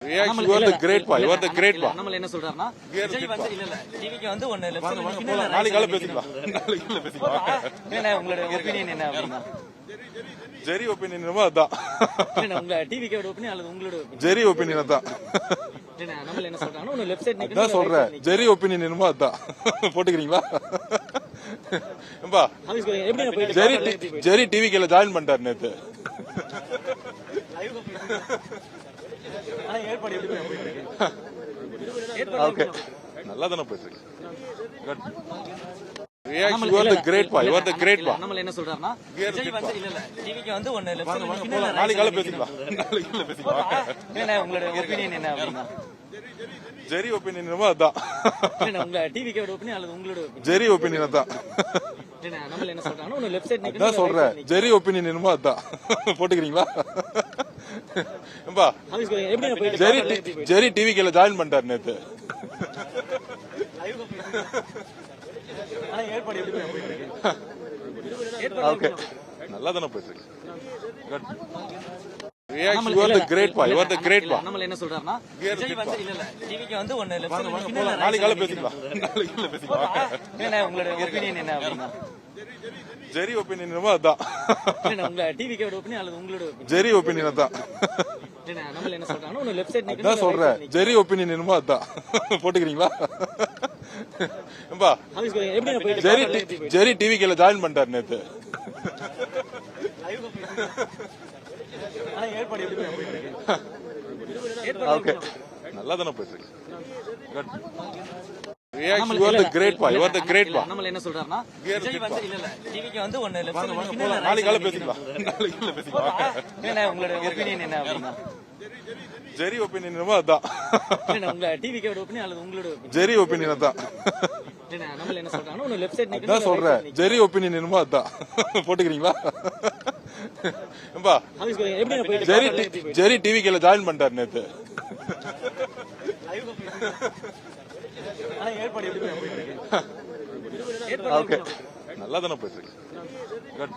Reaction, you are the great boy. You are the great boy. நம்ம என்ன சொல்றாருன்னா விஜய் வந்து இல்ல டிவிக்கு வந்து ஒன்னு லெஃப்ட் நாளைக்கு காலை பேசிக்கலாம். நாளைக்கு காலை பேசிக்கலாம். என்ன உங்களோட ஒபினியன் என்ன அப்படினா ஜெரி ஒபினியன் என்னமோ அதான். என்ன உங்க டிவிக்கோட ஒபினியன் அல்லது உங்களோட ஒபினியன்? ஜெரி ஒபினியன் அதான். என்ன நம்ம என்ன சொல்றாங்கன்னா ஒன்னு லெஃப்ட் சைடு நிக்குது. அதான் சொல்றேன். ஜெரி ஒபினியன் என்னமோ அதான். போட்டுக்கிறீங்களா? ஏம்பா எப்படி ஜெரி டிவிக்கல ஜாயின் பண்ணிட்டார் நேத்து. ஏற்பாடு எப்படி போயிட்டு இருக்கு? ஓகே நல்லா தான போயிட்டு இருக்கு. Good. Reaction, you are the great boy. You are the great boy. நம்ம என்ன சொல்றாருன்னா விஜய் வந்து இல்ல டிவிக்கு வந்து ஒன்னு லெஃப்ட் நாளைக்கு காலை பேசிக்கலாம். நாளைக்கு காலை பேசிக்கலாம். என்ன உங்களோட ஒபினியன் என்ன அப்படினா ஜெரி ஒபினியன் என்னமோ அதான். என்ன உங்க டிவிக்கோட ஒபினியன் அல்லது உங்களோட ஒபினியன்? ஜெரி ஒபினியன் அதான். என்ன நம்ம என்ன சொல்றாங்கன்னா ஒன்னு லெஃப்ட் சைடு நிக்குது. அதான் சொல்றேன். ஜெரி ஒபினியன் என்னமோ அதான். போட்டுக்கிறீங்களா? ஏம்பா எப்படி போயிட்டு ஜெரி டிவிக்கல ஜாயின் பண்ணிட்டார் நேத்து. ஏற்பாடு எப்படி போயிட்டு இருக்கு? ஓகே நல்லா தான போயிட்டு இருக்கு. Good. Reaction, you are the great boy. You are the great boy. நம்ம என்ன சொல்றாருன்னா விஜய் வந்து இல்ல டிவிக்கு வந்து ஒன்னு லெஃப்ட் நாளைக்கு காலை பேசிக்கலாம். நாளைக்கு காலை பேசிக்கலாம். என்ன உங்களோட ஒபினியன் என்ன அப்படினா ஜெரி ஒபினியன் என்னமோ அதான். என்ன உங்க டிவிக்கோட ஒபினியன் அல்லது உங்களோட ஒபினியன்? ஜெரி ஒபினியன் அதான். என்ன நம்ம என்ன சொல்றாங்கன்னா ஒன்னு லெஃப்ட் சைடு நிக்குது. அதான் சொல்றேன். ஜெரி ஒபினியன் என்னமோ அதான். போட்டுக்கிறீங்களா? ஏம்பா எப்படி ஜெரி டிவிக்கல ஜாயின் பண்ணிட்டார் நேத்து. ஏற்பாடு எப்படி போயிட்டு இருக்கு? ஓகே நல்லா தான போயிட்டு இருக்கு. Good. Reaction, you are the great boy. You are the great boy. நம்ம என்ன சொல்றாருன்னா விஜய் வந்து இல்ல டிவிக்கு வந்து ஒன்னு லெஃப்ட் நாளைக்கு காலை பேசிக்கலாம். நாளைக்கு காலை பேசிக்கலாம். என்ன உங்களோட ஒபினியன் என்ன அப்படினா ஜெரி ஒபினியன் என்னமோ அதான். என்ன உங்க டிவிக்கோட ஒபினியன் அல்லது உங்களோட ஒபினியன்? ஜெரி ஒபினியன் அதான். என்ன நம்ம என்ன சொல்றாங்கன்னா ஒன்னு லெஃப்ட் சைடு நிக்குது. அதான் சொல்றேன். ஜெரி ஒபினியன் என்னமோ அதான். போட்டுக்கிறீங்களா? ஏம்பா எப்படி ஜெரி டிவிக்கல ஜாயின் பண்ணிட்டார் நேத்து. ஏற்பாடு எப்படி போயிட்டு இருக்கு? ஓகே நல்லா தான போயிட்டு இருக்கு. குட்.